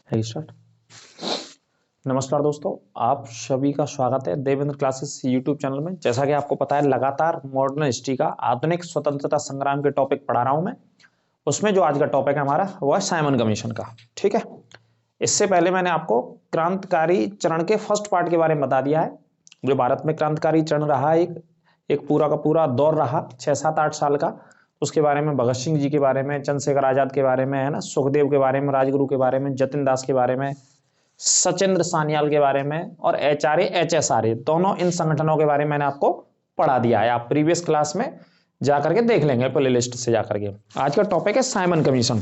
है स्टार्ट। नमस्कार दोस्तों, आप सभी का स्वागत है देवेंद्र क्लासेस यूट्यूब चैनल में। जैसा कि आपको पता है, लगातार मॉडर्न हिस्ट्री का आधुनिक स्वतंत्रता संग्राम के टॉपिक पढ़ा रहा हूं मैं। उसमें जो आज का टॉपिक है हमारा वो है साइमन कमीशन का। ठीक है, इससे पहले मैंने आपको क्रांतिकारी चरण के फर्स्ट पार्ट के बारे में बता दिया है। जो भारत में क्रांतिकारी चरण रहा, एक पूरा का पूरा दौर रहा 6-7-8 साल का। उसके बारे में भगत सिंह जी के बारे में, चंद्रशेखर आजाद के बारे में, है ना, सुखदेव के बारे में, राजगुरु के बारे में, जतिन दास के बारे में, सचिंद्र सान्याल के बारे में और एचआरए एचएसआरए दोनों इन संगठनों के बारे में मैंने आपको पढ़ा दिया है। आप प्रीवियस क्लास में जाकर के देख लेंगे, प्ले लिस्ट से जाकर के। आज का टॉपिक है साइमन कमीशन।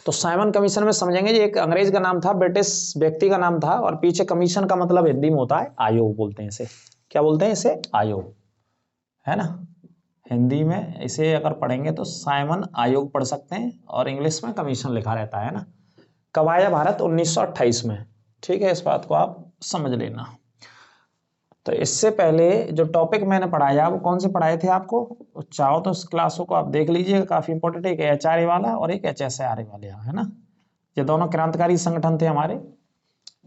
तो साइमन कमीशन में समझेंगे, ये एक अंग्रेज का नाम था, ब्रिटिश व्यक्ति का नाम था, और पीछे कमीशन का मतलब हिंदी में होता है आयोग, बोलते हैं इसे। क्या बोलते हैं इसे? आयोग, है ना। हिंदी में इसे अगर पढ़ेंगे तो साइमन आयोग पढ़ सकते हैं, और इंग्लिश में कमीशन लिखा रहता है ना। कब आया भारत? 1928 में। ठीक है, इस बात को आप समझ लेना। तो इससे पहले जो टॉपिक मैंने पढ़ाया वो कौन से पढ़ाए थे आपको? चाहो तो उस क्लासों को आप देख लीजिएगा, काफी इंपॉर्टेंट है। एक एचआरए वाला और एक एचएसआरए वाला, है ना। ये दोनों क्रांतिकारी संगठन थे हमारे।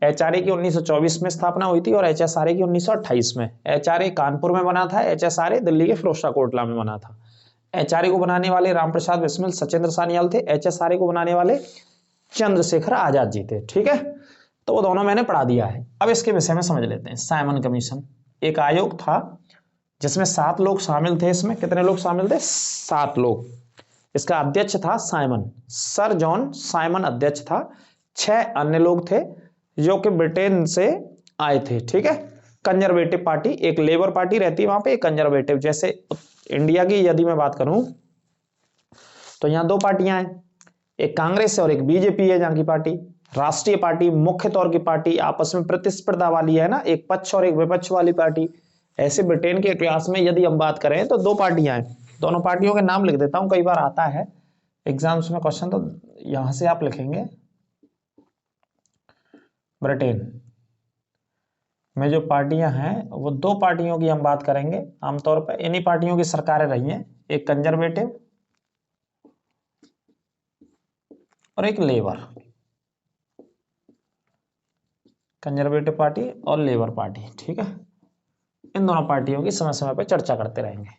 एचआरए की 1924 में स्थापना हुई थी और एचएसआरए की 1928 में। एचआरए कानपुर में बना था, एचएसआरए दिल्ली के फिरोजशाह कोटला में बना था। एचआरए को बनाने वाले रामप्रसाद बिस्मिल, सचिंद्र सान्याल थे। एचएसआरए को बनाने वाले चंद्रशेखर आजाद जी थे। ठीक है, तो वो दोनों मैंने पढ़ा दिया है। अब इसके विषय में समझ लेते हैं। साइमन कमीशन एक आयोग था जिसमें 7 लोग शामिल थे। इसमें कितने लोग शामिल थे? 7 लोग। इसका अध्यक्ष था साइमन, सर जॉन साइमन अध्यक्ष था। 6 अन्य लोग थे जो कि ब्रिटेन से आए थे। ठीक है, कंजर्वेटिव पार्टी, एक लेबर पार्टी रहती है वहां पे, एक कंजर्वेटिव। जैसे इंडिया की यदि मैं बात करूं तो यहाँ 2 पार्टियां हैं, एक कांग्रेस है और एक बीजेपी है। जहां की पार्टी राष्ट्रीय पार्टी, मुख्य तौर की पार्टी, आपस में प्रतिस्पर्धा वाली, है ना, एक पक्ष और एक विपक्ष वाली पार्टी। ऐसे ब्रिटेन के इतिहास में यदि हम बात करें तो 2 पार्टियां हैं। दोनों पार्टियों के नाम लिख देता हूं, कई बार आता है एग्जाम्स में क्वेश्चन, तो यहां से आप लिखेंगे। ब्रिटेन में जो पार्टियां हैं वो 2 पार्टियों की हम बात करेंगे आमतौर पर। इन्हीं पार्टियों की सरकारें रही हैं, एक कंजर्वेटिव और एक लेबर। कंजर्वेटिव पार्टी और लेबर पार्टी। ठीक है, इन दोनों पार्टियों की समय समय पर चर्चा करते रहेंगे।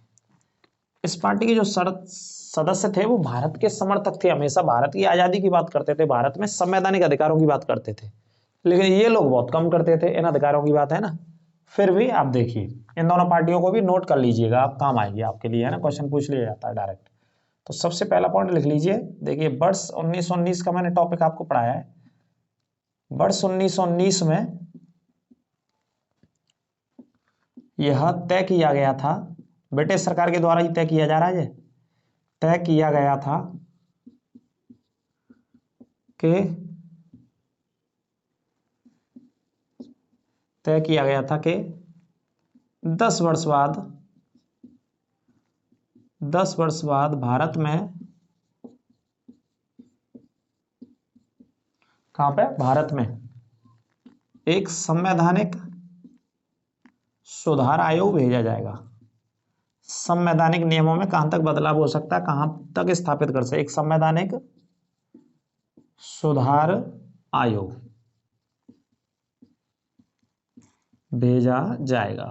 इस पार्टी के जो सदस्य थे वो भारत के समर्थक थे, हमेशा भारत की आजादी की बात करते थे, भारत में संवैधानिक अधिकारों की बात करते थे। लेकिन ये लोग बहुत कम करते थे इन अधिकारों की बात, है ना। फिर भी आप देखिए, इन दोनों पार्टियों को भी नोट कर लीजिएगा, आप काम आएगी आपके लिए, है ना। क्वेश्चन पूछ लिया जाता है डायरेक्ट। तो सबसे पहला पॉइंट लिख लीजिए। देखिए, वर्ष 1919 का मैंने टॉपिक आपको पढ़ाया है। वर्ष 1919 में यह तय किया गया था, ब्रिटिश सरकार के द्वारा ही तय किया जा रहा है। तय किया गया था कि 10 वर्ष बाद 10 वर्ष बाद भारत में, कहां पे? भारत में एक संवैधानिक सुधार आयोग भेजा जाएगा। संवैधानिक नियमों में कहां तक बदलाव हो सकता है, कहां तक स्थापित कर सकते, एक संवैधानिक सुधार आयोग भेजा जाएगा।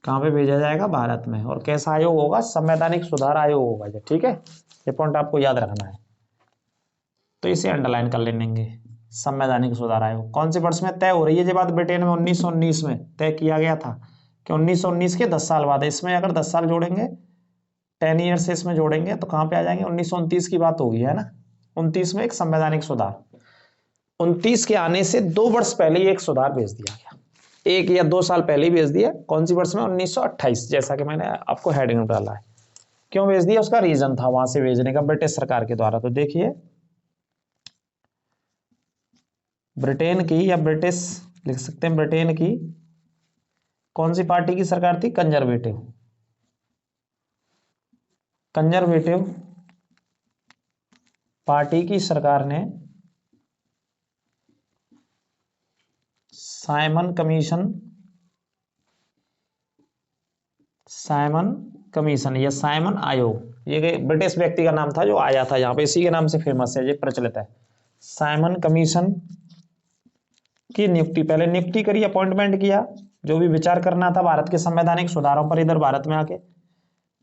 कहां पे भेजा जाएगा? भारत में। और कैसा आयोग होगा? संवैधानिक सुधार आयोग होगा। ठीक है, ये पॉइंट आपको याद रखना है, तो इसे अंडरलाइन कर लेंगे। संवैधानिक सुधार आयोग कौन से वर्ष में तय हो रही है? ये बात ब्रिटेन में 1919 में तय किया गया था कि 1919 के 10 साल बाद। इसमें अगर 10 साल जोड़ेंगे, 10 ईयर से इसमें जोड़ेंगे तो कहां पे आ जाएंगे? 1929 की बात होगी, है ना। 29 में एक संवैधानिक सुधार, 29 के आने से 2 वर्ष पहले ही एक सुधार भेज दिया गया, 1 या 2 साल पहले ही भेज दिया। कौन सी वर्ष में? 1928, जैसा कि मैंने आपको हेडिंग डाला है। क्यों भेज दिया? उसका रीजन था वहां से भेजने का, ब्रिटिश सरकार के द्वारा। तो देखिए, ब्रिटेन की, या ब्रिटिश लिख सकते हैं, ब्रिटेन की कौन सी पार्टी की सरकार थी? कंजर्वेटिव। कंजर्वेटिव पार्टी की सरकार ने साइमन कमीशन या साइमन आयोग ये ब्रिटिश व्यक्ति का नाम था जो आया था यहाँ पे, इसी के नाम से फेमस है, ये प्रचलित है। साइमन कमीशन की नियुक्ति, पहले नियुक्ति करी, अपॉइंटमेंट किया, जो भी विचार करना था भारत के संवैधानिक सुधारों पर इधर भारत में आके,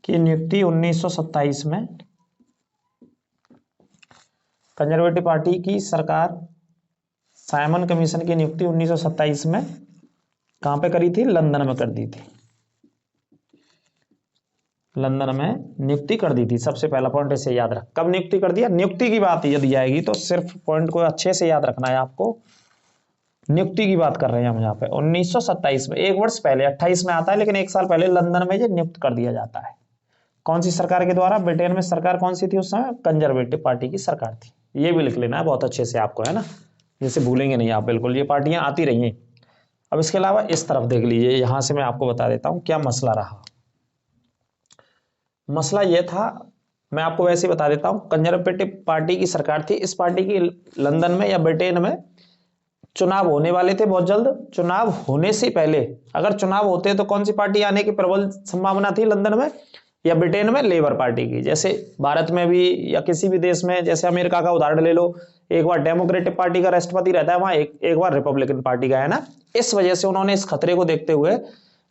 की नियुक्ति 1927 में कंजर्वेटिव पार्टी की सरकार साइमन कमीशन की नियुक्ति 1927 में कहां पे करी थी? लंदन में कर दी थी। लंदन में नियुक्ति कर दी थी। सबसे पहला पॉइंट इसे याद रख, कब नियुक्ति कर दिया? नियुक्ति की बात यदि आएगी तो सिर्फ पॉइंट को अच्छे से याद रखना है आपको, नियुक्ति की बात कर रहे हैं हम यहाँ पे 1927 में, एक वर्ष पहले 28 में आता है, लेकिन एक साल पहले लंदन में ये नियुक्त कर दिया जाता है। कौन सी सरकार के द्वारा? ब्रिटेन में सरकार कौन सी थी उस समय? कंजर्वेटिव पार्टी की सरकार थी। ये भी लिख लेना है बहुत अच्छे से आपको, है ना, जैसे भूलेंगे नहीं आप बिल्कुल, ये पार्टियां आती रही हैं। अब इसके अलावा इस तरफ देख लीजिए, यहां से मैं आपको बता देता हूं क्या मसला रहा। मसला यह था, मैं आपको वैसे बता देता हूं, कंजर्वेटिव पार्टी की सरकार थी। इस पार्टी की लंदन में या ब्रिटेन में चुनाव होने वाले थे बहुत जल्द। चुनाव होने से पहले, अगर चुनाव होते तो कौन सी पार्टी आने की प्रबल संभावना थी लंदन में या ब्रिटेन में? लेबर पार्टी की। जैसे भारत में भी या किसी भी देश में, जैसे अमेरिका का उदाहरण ले लो, एक बार डेमोक्रेटिक पार्टी का राष्ट्रपति रहता है वहां, एक बार रिपब्लिकन पार्टी का, है ना। इस वजह से उन्होंने इस खतरे को देखते हुए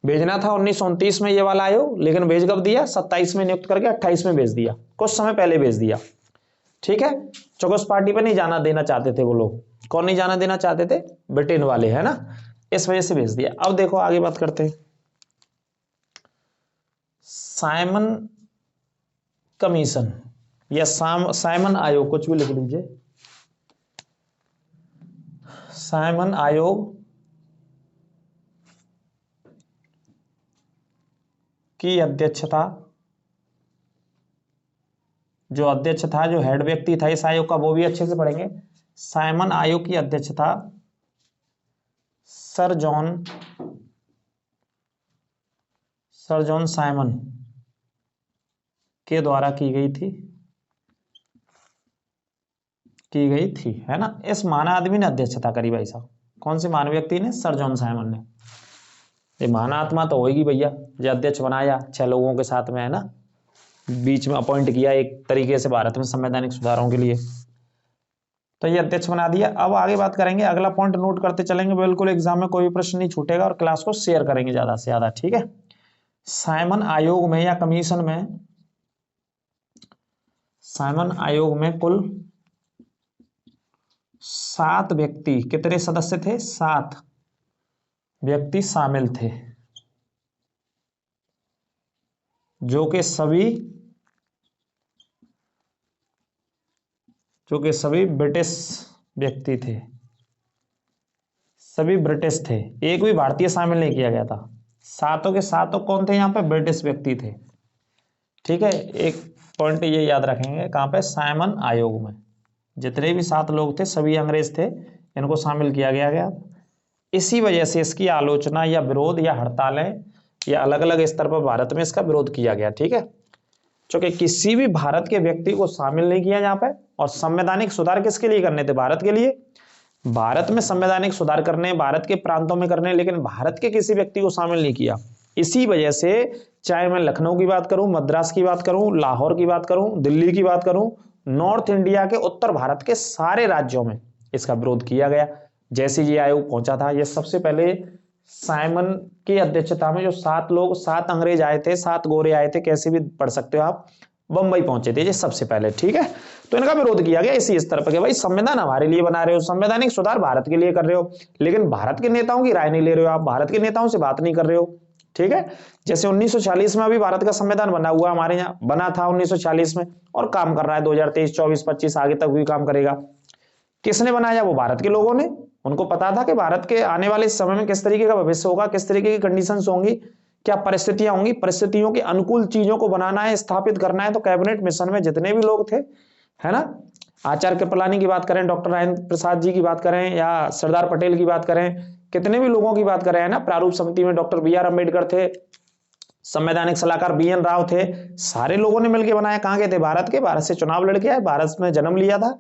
भेजना था 1929 में ये वाला आयोग, लेकिन भेज कब दिया? 27 में नियुक्त करके 28 में भेज दिया, कुछ समय पहले भेज दिया, ठीक है। चूंकि उस पार्टी पर नहीं जाना देना चाहते थे वो लोग। कौन नहीं जाना देना चाहते थे? ब्रिटेन वाले, है ना, इस वजह से भेज दिया। अब देखो आगे बात करते हैं। साइमन कमीशन या साइमन आयोग, कुछ भी लिख लीजिए। साइमन आयोग की अध्यक्षता, जो अध्यक्ष था, जो हेड व्यक्ति था इस आयोग का, वो भी अच्छे से पढ़ेंगे। साइमन आयोग की अध्यक्षता सर जॉन साइमन के द्वारा की गई थी, है ना। इस महान आदमी ने अध्यक्षता करी भाई साहब। कौन से महान व्यक्ति ने? सर जॉन साइमन ने। ये महान आत्मा तो होगी भैया, जो अध्यक्ष बनाया 6 लोगों के साथ में, है ना, बीच में अपॉइंट किया एक तरीके से भारत में संवैधानिक सुधारों के लिए, तो ये अध्यक्ष बना दिया। अब आगे बात करेंगे, अगला पॉइंट नोट करते चलेंगे, बिल्कुल एग्जाम में कोई भी प्रश्न नहीं छूटेगा, और क्लास को शेयर करेंगे ज्यादा से ज्यादा, ठीक है। साइमन आयोग में या कमीशन में, साइमन आयोग में कुल 7 व्यक्ति, कितने सदस्य थे? 7 व्यक्ति शामिल थे, जो कि सभी ब्रिटिश व्यक्ति थे, सभी ब्रिटिश थे, एक भी भारतीय शामिल नहीं किया गया था। 7 के 7 कौन थे? यहाँ पे ब्रिटिश व्यक्ति थे, ठीक है। एक पॉइंट ये याद रखेंगे, कहाँ पे? साइमन आयोग में जितने भी 7 लोग थे सभी अंग्रेज थे, इनको शामिल किया गया। इसी वजह से इसकी आलोचना या विरोध या हड़तालें या अलग अलग स्तर पर भारत में इसका विरोध किया गया, ठीक है। क्योंकि किसी भी भारत के व्यक्ति को शामिल नहीं किया यहाँ पे, और संवैधानिक सुधार किसके लिए करने थे? भारत के लिए। भारत में संवैधानिक सुधार करने, भारत के प्रांतों में करने, लेकिन भारत के किसी व्यक्ति को शामिल नहीं किया। इसी वजह से चाहे मैं लखनऊ की बात करूं, मद्रास की बात करूं, लाहौर की बात करूं, दिल्ली की बात करूं, नॉर्थ इंडिया के, उत्तर भारत के सारे राज्यों में इसका विरोध किया गया। जैसे ये आयोग पहुंचा था, ये सबसे पहले साइमन की अध्यक्षता में जो 7 लोग, 7 अंग्रेज आए थे, 7 गोरे आए थे, कैसे भी पढ़ सकते हो आप, बंबई पहुंचे थे ये सबसे पहले, ठीक है। तो इनका विरोध किया गया इसी स्तर पर कि भाई संविधान हमारे लिए बना रहे हो, संवैधानिक सुधार भारत के लिए कर रहे हो, लेकिन भारत के नेताओं की राय नहीं ले रहे हो, आप भारत के नेताओं से बात नहीं कर रहे हो, ठीक है। जैसे 1940 में अभी भारत का संविधान बना हुआ, हमारे यहाँ बना था 1940 में, और काम कर रहा है 2023, 24, 25 आगे तक भी काम करेगा। किसने बनाया? वो भारत के लोगों ने। उनको पता था कि भारत के आने वाले समय में किस तरीके का भविष्य होगा, किस तरीके की कंडीशंस होंगी, क्या परिस्थितियां होंगी, परिस्थितियों के अनुकूल चीजों को बनाना है, स्थापित करना है। तो कैबिनेट मिशन में जितने भी लोग थे, है ना, आचार्य कृपलानी की बात करें, डॉक्टर राजेंद्र प्रसाद जी की बात करें, या सरदार पटेल की बात करें, कितने भी लोगों की बात करें, है ना, प्रारूप समिति में डॉक्टर BR अम्बेडकर थे, संवैधानिक सलाहकार BN राव थे, सारे लोगों ने मिलकर बनाया। कहाँ के थे? भारत के। भारत से चुनाव लड़के आए, भारत में जन्म लिया था,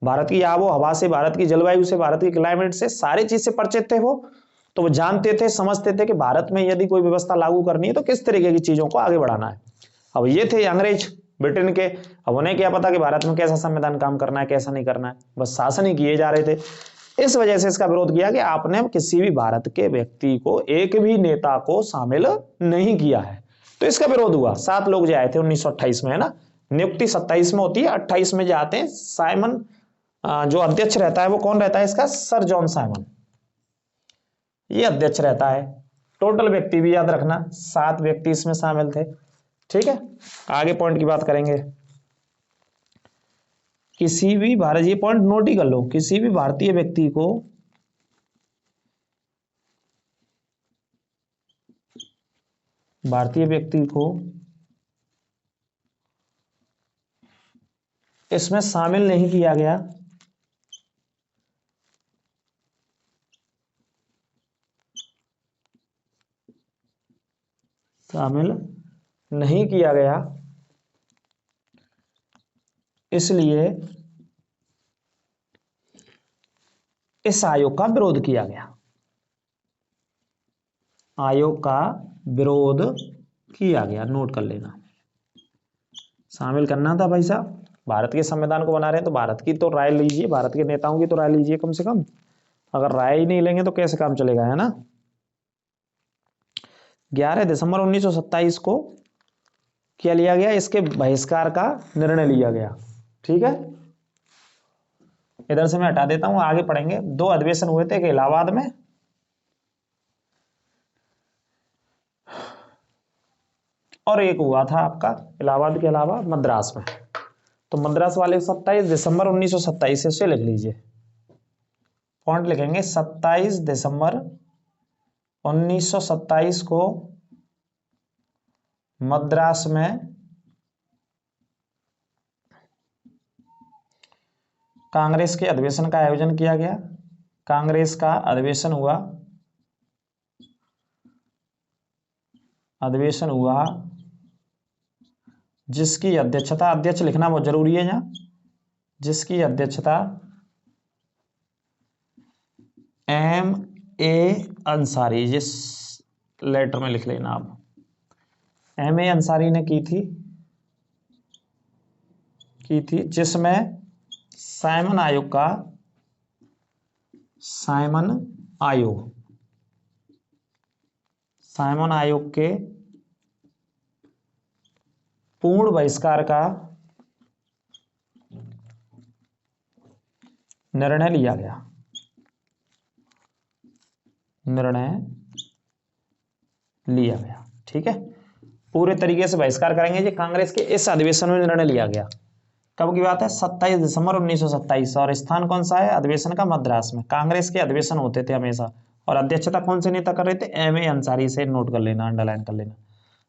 भारत की आबो हवा से, भारत की जलवायु से, भारत की क्लाइमेट से, सारी चीज से परिचित थे वो। तो वो जानते थे, समझते थे कि भारत में यदि कोई व्यवस्था लागू करनी है तो किस तरीके की चीजों को आगे बढ़ाना है। अब ये थे अंग्रेज, ब्रिटेन के। अब उन्हें क्या पता कि भारत में कैसा संविधान काम करना है कैसा नहीं करना है, बस शासन ही किए जा रहे थे। इस वजह से इसका विरोध किया कि आपने किसी भी भारत के व्यक्ति को, एक भी नेता को शामिल नहीं किया है। तो इसका विरोध हुआ। 7 लोग जो आए थे 1928 में, है ना। नियुक्ति 27 में होती है, 28 में जाते हैं। साइमन जो अध्यक्ष रहता है वो कौन रहता है इसका? सर जॉन साइमन, ये अध्यक्ष रहता है। टोटल व्यक्ति भी याद रखना, 7 व्यक्ति इसमें शामिल थे। ठीक है, आगे पॉइंट की बात करेंगे। किसी भी भारत, ये पॉइंट नोट ही कर लो, किसी भी भारतीय व्यक्ति को इसमें शामिल नहीं किया गया। शामिल नहीं किया गया, इसलिए इस आयोग का विरोध किया गया। आयोग का विरोध किया गया, नोट कर लेना। शामिल करना था भाई साहब, भारत के संविधान को बना रहे हैं तो भारत की तो राय लीजिए, भारत के नेताओं की तो राय लीजिए कम से कम। अगर राय ही नहीं लेंगे तो कैसे काम चलेगा, है ना। 11 दिसंबर 1927 को क्या लिया गया? इसके बहिष्कार का निर्णय लिया गया। ठीक है, इधर से मैं हटा देता हूं, आगे पढ़ेंगे। 2 अधिवेशन हुए थे, एक इलाहाबाद में और एक हुआ था आपका इलाहाबाद के अलावा मद्रास में। तो मद्रास वाले 27 दिसंबर 1927 से लिख लीजिए, पॉइंट लिखेंगे। 27 दिसंबर 1927 को मद्रास में कांग्रेस के अधिवेशन का आयोजन किया गया। कांग्रेस का अधिवेशन हुआ जिसकी अध्यक्षता, अध्यक्ष लिखना बहुत जरूरी है यहाँ, जिसकी अध्यक्षता M.A. अंसारी, जिस लेटर में लिख लेना आप, M.A. अंसारी ने की थी, जिसमें साइमन आयोग के पूर्ण बहिष्कार का निर्णय लिया गया। ठीक है, पूरे तरीके से बहिष्कार करेंगे जी। कांग्रेस के इस अधिवेशन में निर्णय लिया गया। कब की बात है? 27 दिसंबर 1927। और स्थान कौन सा है अधिवेशन का? मद्रास में। कांग्रेस के अधिवेशन होते थे हमेशा, और अध्यक्षता कौन से नेता कर रहे थे? M.A. अंसारी से नोट कर लेना, अंडरलाइन कर लेना।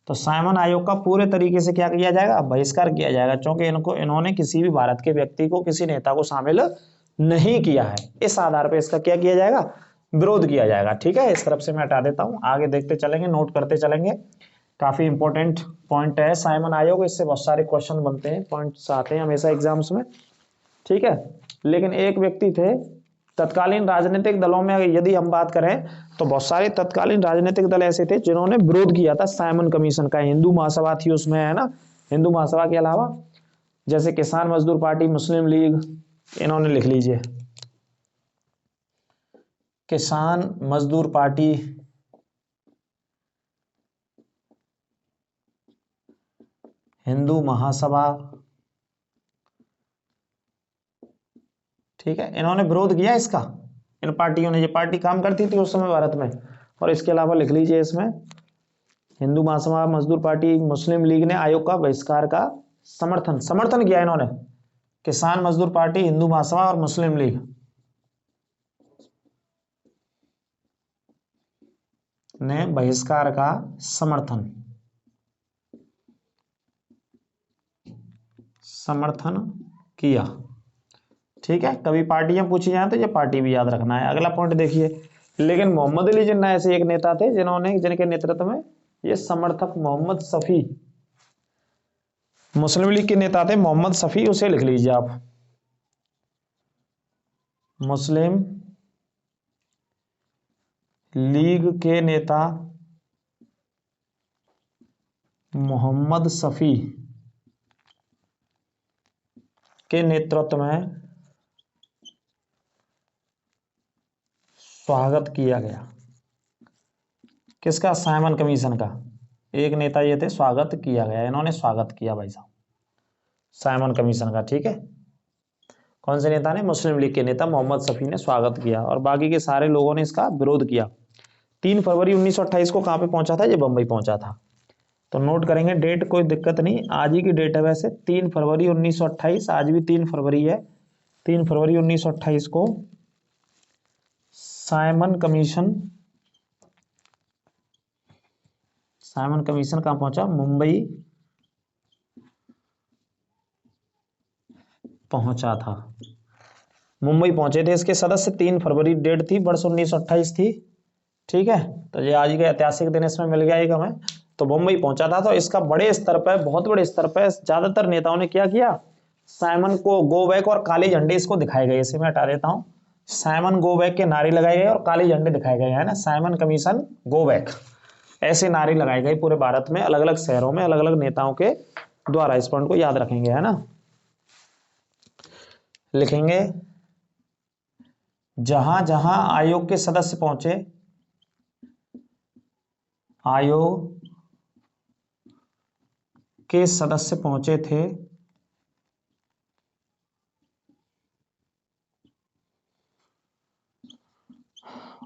तो साइमन आयोग का पूरे तरीके से क्या किया जाएगा? बहिष्कार किया जाएगा, क्योंकि इन्होंने किसी भी भारत के व्यक्ति को, किसी नेता को शामिल नहीं किया है। इस आधार पर इसका क्या किया जाएगा? विरोध किया जाएगा। ठीक है, इस तरफ से मैं हटा देता हूं, आगे देखते चलेंगे, नोट करते चलेंगे। काफी इंपॉर्टेंट पॉइंट है साइमन आयोग, इससे बहुत सारे क्वेश्चन बनते हैं, पॉइंट्स आते हैं हमेशा एग्जाम्स में। ठीक है, लेकिन एक व्यक्ति थे तत्कालीन राजनीतिक दलों में, यदि हम बात करें तो बहुत सारे तत्कालीन राजनीतिक दल ऐसे थे जिन्होंने विरोध किया था साइमन कमीशन का। हिंदू महासभा थी उसमें, है ना। हिंदू महासभा के अलावा जैसे किसान मजदूर पार्टी, मुस्लिम लीग, इन्होंने लिख लीजिए किसान मजदूर पार्टी, हिंदू महासभा। ठीक है, इन्होंने विरोध किया इसका, इन पार्टियों ने। ये पार्टी काम करती थी उस समय भारत में। और इसके अलावा लिख लीजिए इसमें हिंदू महासभा, मजदूर पार्टी, मुस्लिम लीग ने आयोग का बहिष्कार का समर्थन किया इन्होंने। किसान मजदूर पार्टी, हिंदू महासभा और मुस्लिम लीग ने बहिष्कार का समर्थन किया। ठीक है, कभी पार्टियां पूछी जाए तो ये पार्टी भी याद रखना है। अगला पॉइंट देखिए, लेकिन मोहम्मद अली जिन्ना ऐसे एक नेता थे जिनके नेतृत्व में ये समर्थक, मोहम्मद शफी, मुस्लिम लीग के नेता थे मोहम्मद शफी, उसे लिख लीजिए आप, मुस्लिम लीग के नेता मोहम्मद शफी के नेतृत्व में स्वागत किया गया। किसका? साइमन कमीशन का। एक नेता ये थे, स्वागत किया गया, इन्होंने स्वागत किया भाई साहब साइमन कमीशन का। ठीक है, कौन से नेता ने? मुस्लिम लीग के नेता मोहम्मद शफी ने स्वागत किया और बाकी के सारे लोगों ने इसका विरोध किया। 3 फरवरी 1928 को कहां पे पहुंचा था? ये बंबई पहुंचा था। तो नोट करेंगे डेट, कोई दिक्कत नहीं, आज ही की डेट है वैसे, 3 फरवरी 1928, आज भी 3 फरवरी है। 3 फरवरी 1928 को साइमन कमीशन कहां पहुंचा? मुंबई पहुंचा था। मुंबई पहुंचे थे इसके सदस्य। 3 फरवरी डेट थी, वर्ष 1928 थी। ठीक है, तो ये आज का ऐतिहासिक दिन इसमें मिल गया एक हमें। तो मुंबई पहुंचा था। तो इसका बड़े स्तर पर, बहुत बड़े स्तर पर ज्यादातर नेताओं ने क्या किया? साइमन को गो बैक और काले झंडे इसको दिखाए गए। इसे मैं हटा देता हूं। साइमन गो बैक के नारे लगाए गए और काले झंडे दिखाए गए, है ना। साइमन कमीशन गो बैक, ऐसे नारे लगाए गए पूरे भारत में, अलग अलग शहरों में, अलग अलग नेताओं के द्वारा। इस पॉइंट को याद रखेंगे, है ना। लिखेंगे जहां जहां आयोग के सदस्य पहुंचे, आयोग के सदस्य पहुंचे थे,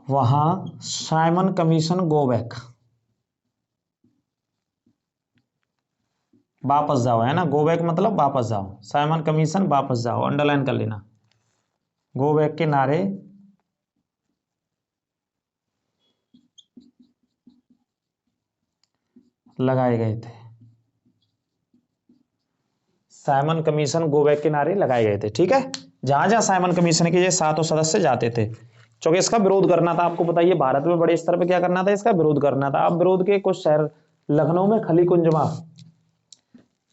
वहां साइमन कमीशन गो बैक, वापस जाओ, है ना। गो बैक मतलब वापस जाओ, साइमन कमीशन वापस जाओ, अंडरलाइन कर लेना। गो बैक के नारे लगाए गए थे। साइमन कमीशन गो बैक के नारे लगाए गए थे। ठीक है, जहां जहां साइमन कमीशन के ये 7 सदस्य जाते थे, क्योंकि इसका विरोध करना था। आपको बताइए, भारत में बड़े स्तर पे क्या करना था? इसका विरोध करना था। अब विरोध के कुछ शहर, लखनऊ में खली कुंजमा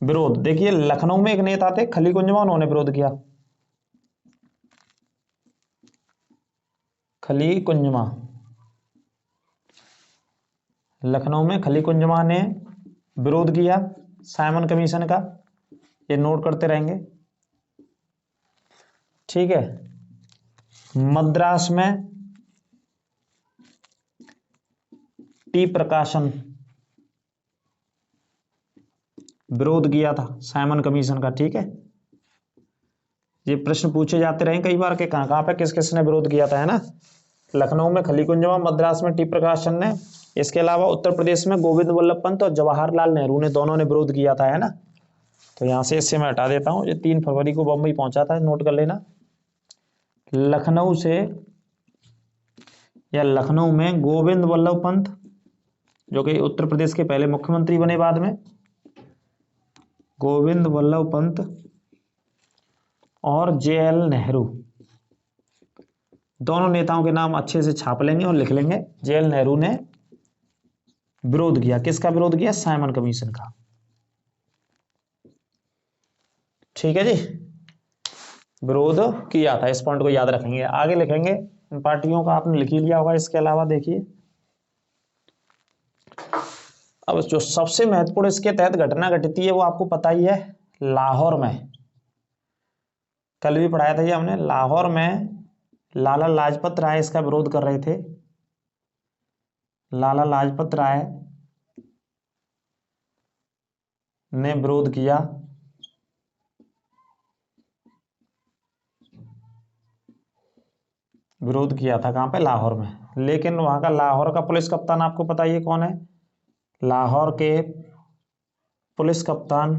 विरोध। देखिए, लखनऊ में एक नेता थे खली कुंजमा, उन्होंने विरोध किया। खली कुंजमा, लखनऊ में खली कुंजमा ने विरोध किया साइमन कमीशन का। ये नोट करते रहेंगे। ठीक है, मद्रास में टी प्रकाशन विरोध किया था साइमन कमीशन का। ठीक है, ये प्रश्न पूछे जाते रहे कई बार के कहां कहां पे किस किसने विरोध किया था, है ना। लखनऊ में खली कुंजमा, मद्रास में टी प्रकाशन ने। इसके अलावा उत्तर प्रदेश में गोविंद वल्लभ पंत और जवाहरलाल नेहरू ने, दोनों ने विरोध किया था, है ना। तो यहां से इससे मैं हटा देता हूं। ये 3 फरवरी को बंबई पहुंचा था, नोट कर लेना। लखनऊ से, या लखनऊ में गोविंद वल्लभ पंत, जो कि उत्तर प्रदेश के पहले मुख्यमंत्री बने बाद में, गोविंद वल्लभ पंत और JL नेहरू, दोनों नेताओं के नाम अच्छे से छाप लेंगे और लिख लेंगे। JL नेहरू ने विरोध किया। किसका विरोध किया? साइमन कमीशन का। ठीक है जी, विरोध किया था। इस पॉइंट को याद रखेंगे। आगे लिखेंगे, इन पार्टियों का आपने लिख ही लिया होगा। इसके अलावा देखिए, अब जो सबसे महत्वपूर्ण इसके तहत घटना घटित है वो आपको पता ही है, लाहौर में। कल भी पढ़ाया था ये हमने। लाहौर में लाला लाजपत राय इसका विरोध कर रहे थे। लाला लाजपत राय ने विरोध किया। विरोध किया था कहां पे? लाहौर में। लेकिन वहां का लाहौर का पुलिस कप्तान आपको पता ही है कौन है? लाहौर के पुलिस कप्तान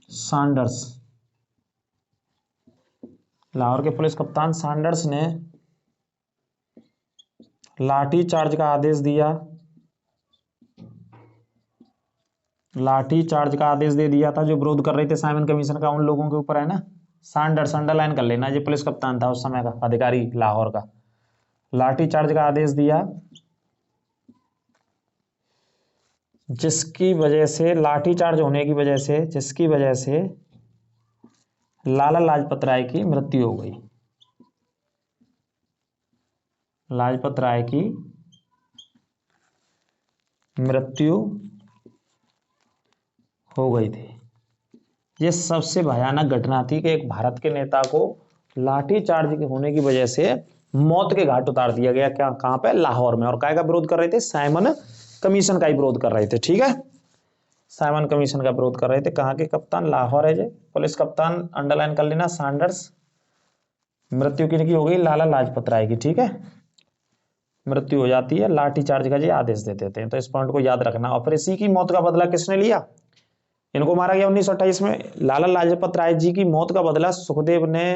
सैंडर्स। लाहौर के पुलिस कप्तान सैंडर्स ने लाठी चार्ज का आदेश दिया। लाठी चार्ज का आदेश दे दिया था जो विरोध कर रहे थे साइमन कमीशन का, उन लोगों के ऊपर, है ना। सैंडर्स अंडरलाइन कर लेना, ये पुलिस कप्तान था उस समय का अधिकारी लाहौर का। लाठी चार्ज का आदेश दिया, जिसकी वजह से, लाठी चार्ज होने की वजह से, जिसकी वजह से लाला लाजपत राय की मृत्यु हो गई। लाजपत राय की मृत्यु हो गई थी। ये सबसे भयानक घटना थी कि एक भारत के नेता को लाठी चार्ज के होने की वजह से मौत के घाट उतार दिया गया। क्या, कहां पे? लाहौर में। और काय का विरोध कर रहे थे? साइमन कमीशन का ही विरोध कर रहे थे। ठीक है, साइमन कमीशन का विरोध कर रहे थे। कहां के कप्तान? लाहौर है जे पुलिस कप्तान, अंडरलाइन कर लेना, सैंडर्स। मृत्यु किनकी हो गई? लाला लाजपत राय की। ठीक है, मृत्यु हो जाती है, लाठीचार्ज का जी आदेश दे देते हैं। तो इस पॉइंट को याद रखना। और फिर इसी की मौत का बदला किसने लिया? इनको मारा गया 1928 में। लाला लाजपत राय जी की मौत का बदला सुखदेव ने,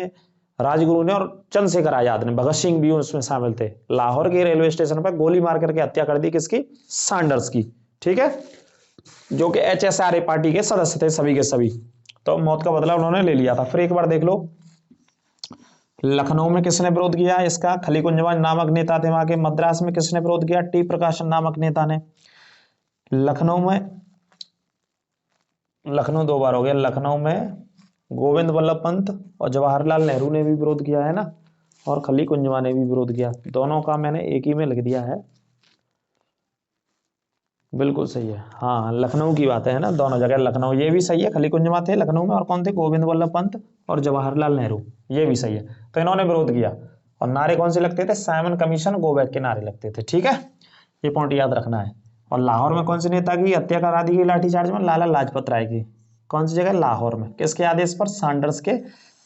राजगुरु ने और चंद्रशेखर आजाद ने। भगत सिंह भी उसमें शामिल थे। लाहौर के रेलवे स्टेशन पर गोली मार करके हत्या कर दी किसकी? सैंडर्स की। ठीक है, जो कि HSRA पार्टी के सदस्य थे सभी के सभी। तो मौत का बदला उन्होंने ले लिया था। फिर एक बार देख लो, लखनऊ में किसने विरोध किया इसका? खलीकुंजवान नामक नेता थे वहां के। मद्रास में किसने विरोध किया? टी प्रकाशन नामक नेता ने। लखनऊ में, लखनऊ दो बार हो गया। लखनऊ में गोविंद वल्लभ पंत और जवाहरलाल नेहरू ने भी विरोध किया है ना, और खली कुंजवा ने भी विरोध किया। दोनों का मैंने एक ही में लिख दिया है। बिल्कुल सही है, हाँ लखनऊ की बात है ना, दोनों जगह लखनऊ। ये भी सही है, खली कुंजवा थे लखनऊ में, और कौन थे? गोविंद वल्लभ पंत और जवाहरलाल नेहरू। ये भी सही है। तो इन्होंने विरोध किया। और नारे कौन से लगते थे? साइमन कमीशन, गो बैक के नारे लगते थे। ठीक है, ये पॉइंट याद रखना है। और लाहौर में कौन से नेता की हत्या करा दी गई लाठीचार्ज में? लाला लाजपत राय की। कौन सी जगह? लाहौर में। किसके आदेश पर? सैंडर्स के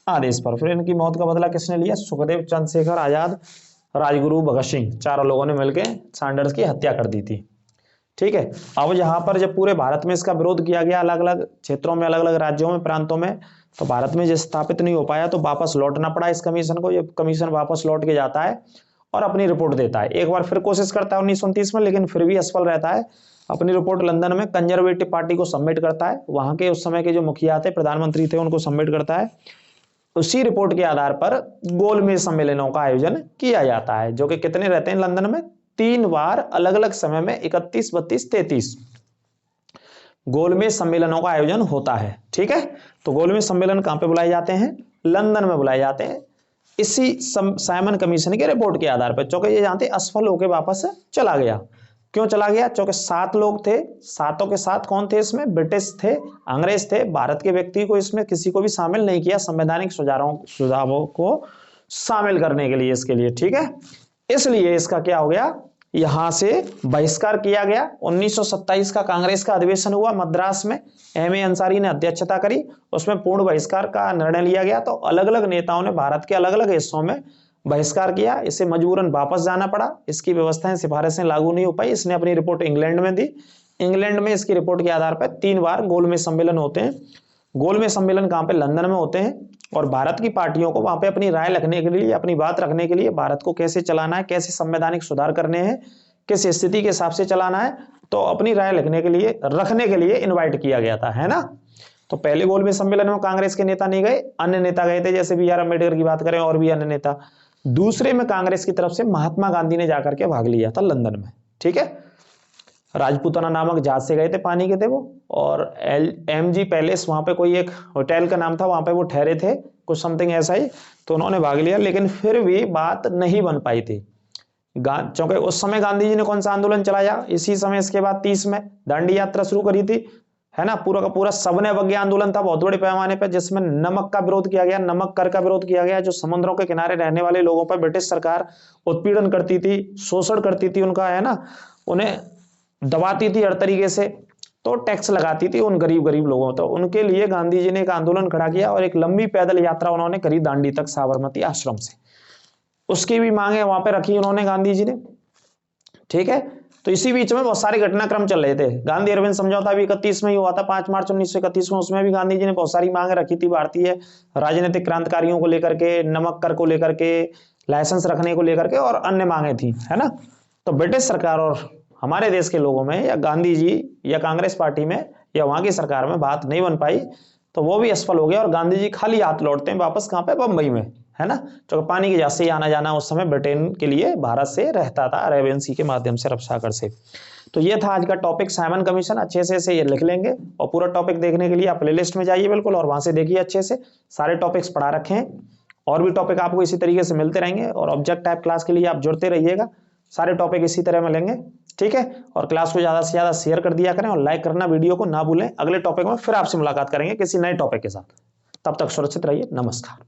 आदेश पर। फिर इनकी मौत का बदला किसने लिया? सुखदेव, चंद्रशेखर आजाद, राजगुरु, भगत सिंह, चारों लोगों ने मिलकर सैंडर्स की हत्या कर दी थी। ठीक है, अब यहाँ पर जब पूरे भारत में इसका विरोध किया गया, अलग अलग क्षेत्रों में, अलग अलग राज्यों में, प्रांतों में, तो भारत में जो स्थापित नहीं हो पाया तो वापस लौटना पड़ा इस कमीशन को। ये कमीशन वापस लौट के जाता है और अपनी रिपोर्ट देता है। एक बार फिर कोशिश करता है 1929 में, लेकिन फिर भी असफल रहता है। अपनी रिपोर्ट लंदन में कंजर्वेटिव पार्टी को सबमिट करता है। वहां के उस समय के जो मुखिया थे, प्रधानमंत्री थे, उनको सबमिट करता है। उसी रिपोर्ट के आधार पर गोलमेज सम्मेलनों का आयोजन किया जाता है, जो कि कितने रहते हैं लंदन में? 3 बार अलग अलग समय में 31, 32, 33 गोलमेज सम्मेलनों का आयोजन होता है। ठीक है, तो गोलमेज सम्मेलन कहां पे बुलाए जाते हैं? लंदन में बुलाए जाते हैं, इसी साइमन कमीशन के रिपोर्ट के आधार पर। चूंकि ये जानते असफल होकर वापस चला गया। क्यों चला गया? चूंकि 7 लोग थे, सातों के साथ कौन थे इसमें? ब्रिटिश थे, अंग्रेज थे। भारत के व्यक्ति को इसमें किसी को भी शामिल नहीं किया संवैधानिक सुझावों को शामिल करने के लिए, इसके लिए। ठीक है, इसलिए इसका क्या हो गया? यहां से बहिष्कार किया गया। 1927 का कांग्रेस का अधिवेशन हुआ मद्रास में, M.A. अंसारी ने अध्यक्षता करी। उसमें पूर्ण बहिष्कार का निर्णय लिया गया। तो अलग अलग नेताओं ने भारत के अलग अलग हिस्सों में बहिष्कार किया। इसे मजबूरन वापस जाना पड़ा। इसकी व्यवस्थाएं, सिफारिशें लागू नहीं हो पाई। इसने अपनी रिपोर्ट इंग्लैंड में दी। इंग्लैंड में इसकी रिपोर्ट के आधार पर 3 बार गोलमेज सम्मेलन होते हैं। गोलमेज सम्मेलन कहां पे? लंदन में होते हैं। और भारत की पार्टियों को वहां पे अपनी राय रखने के लिए, अपनी बात रखने के लिए, भारत को कैसे चलाना है, कैसे संवैधानिक सुधार करने हैं, किस स्थिति के हिसाब से चलाना है, तो अपनी राय रखने के लिए इनवाइट किया गया था, है ना। तो पहले गोलमेज सम्मेलन में कांग्रेस के नेता नहीं गए, अन्य नेता गए थे, जैसे BR अम्बेडकर की बात करें और भी अन्य नेता। दूसरे में कांग्रेस की तरफ से महात्मा गांधी ने जाकर के भाग लिया था लंदन में। ठीक है, राजपूताना नामक जहाज से गए थे, पानी के थे वो। और MG पैलेस, वहां पे कोई एक होटल का नाम था, वहां पे वो ठहरे थे, कुछ समथिंग ऐसा ही। तो उन्होंने भाग लिया, लेकिन फिर भी बात नहीं बन पाई थी। क्योंकि उस समय गांधी जी ने कौन सा आंदोलन चलाया? इसी समय, इसके बाद 30 में दांडी यात्रा शुरू करी थी, है ना। पूरा का पूरा सबने अवज्ञा आंदोलन था, बहुत बड़े पैमाने पर, जिसमें नमक का विरोध किया गया, नमक कर का विरोध किया गया। जो समुद्रों के किनारे रहने वाले लोगों पर ब्रिटिश सरकार उत्पीड़न करती थी, शोषण करती थी उनका, है ना, उन्हें दबाती थी हर तरीके से, तो टैक्स लगाती थी उन गरीब लोगों। तो उनके लिए गांधी जी ने एक आंदोलन खड़ा किया और एक लंबी पैदल यात्रा उन्होंने करी दांडी तक, साबरमती आश्रम से। उसकी भी मांगे वहां पे रखी उन्होंने, गांधी जी ने। ठीक है, तो इसी बीच में बहुत सारे घटनाक्रम चल रहे थे। गांधी अरविंद समझौता भी 31 में ही हुआ था, 5 मार्च 1931 में। उसमें भी गांधी जी ने बहुत सारी मांगे रखी थी भारतीय राजनीतिक क्रांतिकारियों को लेकर के, नमक कर को लेकर के, लाइसेंस रखने को लेकर के, और अन्य मांगे थी, है ना। तो ब्रिटिश सरकार और हमारे देश के लोगों में, या गांधी जी या कांग्रेस पार्टी में या वहां की सरकार में बात नहीं बन पाई, तो वो भी असफल हो गया। और गांधी जी खाली हाथ लौटते हैं वापस, कहां पे? बंबई में, है ना। तो पानी के जहाज से आना जाना उस समय ब्रिटेन के लिए भारत से रहता था, अरेबियन सी के माध्यम से, अरब सागर से। तो ये था आज का टॉपिक, साइमन कमीशन। अच्छे से ये लिख लेंगे, और पूरा टॉपिक देखने के लिए आप प्लेलिस्ट में जाइए बिल्कुल, और वहां से देखिए अच्छे से, सारे टॉपिक्स पढ़ा रखे हैं। और भी टॉपिक आपको इसी तरीके से मिलते रहेंगे, और ऑब्जेक्ट टाइप क्लास के लिए आप जुड़ते रहिएगा। सारे टॉपिक इसी तरह मिलेंगे। ठीक है, और क्लास को ज्यादा से ज्यादा शेयर कर दिया करें और लाइक करना वीडियो को ना भूलें। अगले टॉपिक में फिर आपसे मुलाकात करेंगे किसी नए टॉपिक के साथ। तब तक सुरक्षित रहिए। नमस्कार।